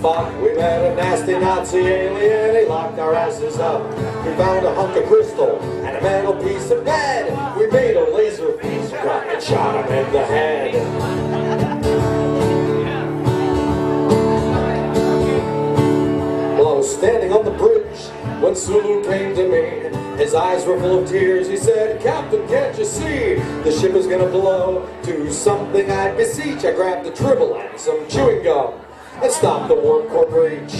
spot, we met a nasty Nazi alien, he locked our asses up. We found a hunk of crystal and a metal piece of lead. We made a laser piece and shot him in the head. Well, I was standing on the bridge when Sulu came to me. His eyes were full of tears. He said, "Captain, can't you see? The ship is gonna blow. Do something, I beseech." I grabbed a dribble and some chewing gum and stopped the warp core breach.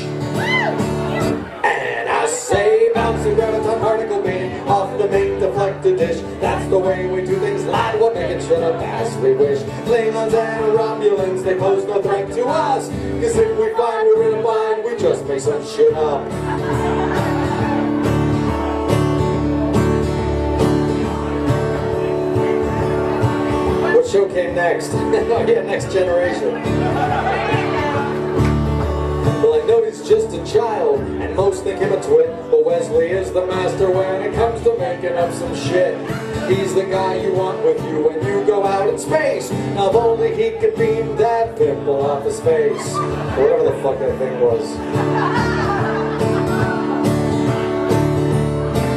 And I say, bounce and graviton particle beam off the main deflector dish. That's the way we do things, lad. We'll make it shut up as we wish. Klingons and Romulans, they pose no threat to us. Cause if we find we're in a bind, we just make some shit up. What show came next? Oh yeah, Next Generation. Well, I know he's just a child, and most think him a twit, but Wesley is the master when it comes to making up some shit. He's the guy you want with you when you go out in space. Now if only he could beam that pimple off his face. Whatever the fuck that thing was.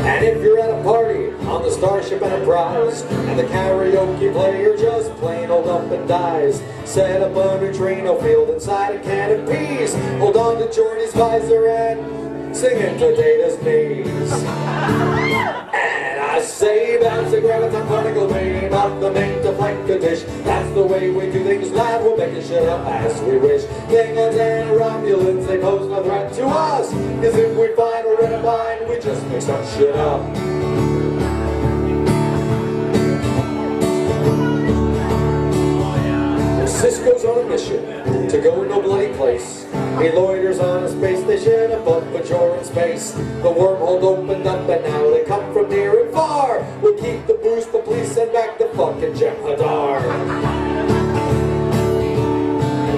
And if you're at a party on the Starship Enterprise and the karaoke player just plain old up and dies, set up a neutrino field inside a can of peas. Hold on to Jordy's visor and sing it to Data's knees. And I say, bounce a graviton particle beam off the main deflector dish. That's the way we do things, lad. We'll make it shut up as we wish. Klingons and Romulans, they pose no threat to us. Cause if we find we're in a bind, we just make some shit up. Cisco's on a mission to go no bloody place. He loiters on a space station above Bajoran space. The wormhole opened up and now they come from near and far. We'll keep the boost, but please send back the fucking Jem'Hadar.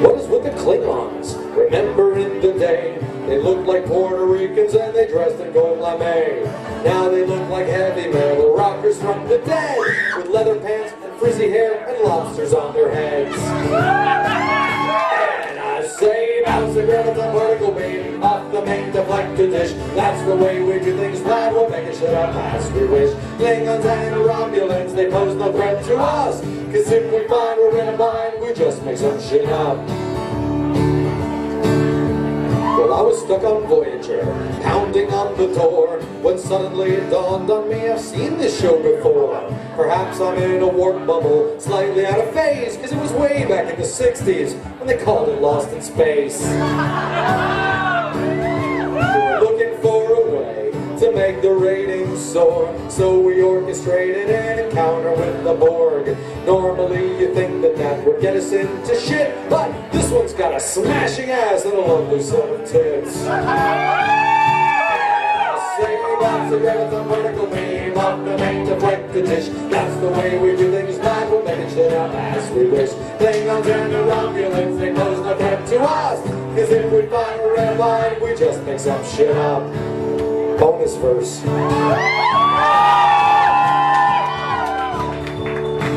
What is with the Klingons? Remember in the day, they looked like Puerto Ricans and they dressed in gold lame. Now they look like heavy metal rockers from the dead, with leather pants and frizzy hair and lobsters on their heads. And I say, bounce a graviton particle beam off the main deflector dish. That's the way we do things, lad. We'll make it shut up as we wish. Klingons and Romulans, they pose no threat to us. Cause if we find we're in a bind, we just make some shit up. Well, I was stuck on Voyager, pounding on the door, when suddenly it dawned on me, I've seen this show before. Perhaps I'm in a warp bubble, slightly out of phase, cause it was way back in the 60s, when they called it Lost in Space. We're looking for a way to make the ratings soar, so we orchestrated an encounter with the Borg. Normally you think that that would get us into shit, but this one's got a smashing ass and a lovely set of tits. Say that's a graviton particle beam off the main deflector dish. That's the way we do things, lad. We'll make it shit up as we wish. Klingons and the Romulans, they pose no threat to us. Cause if we find we're in a bind, we just make some shit up. Bonus verse.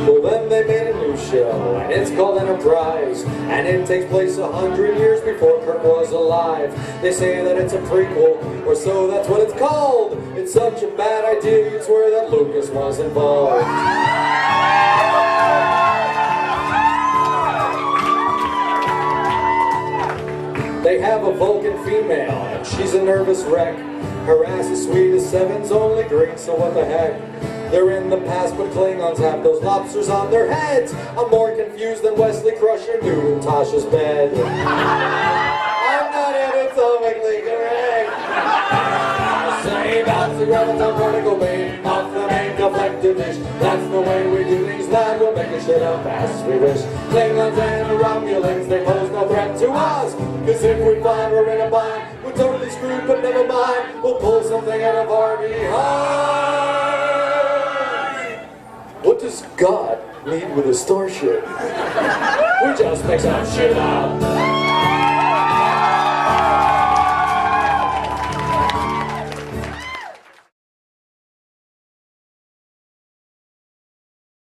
Well, then they made a new show, and it's called Enterprise, and it takes place 100 years before Kirk was alive. They say that it's a prequel, or so that's what it's called. It's such a bad idea, you'd swear that Lucas was involved. They have a Vulcan female, and she's a nervous wreck. Her ass is sweet as seven's only green, so what the heck? They're in the past, but Klingons have those lobsters on their heads. I'm more confused than Wesley Crusher knew in Tasha's bed. I'm not anatomically correct. I say bounce the graviton particle beam off the main deflector dish. That's the way we do things, lad. We'll make it shit up as we wish. Klingons and the Romulans, they pose no threat to us. Cause if we find we're in a bind, we're totally screwed, but never mind. We'll pull something out of our behind. What does God need with a starship? We just make some shit up.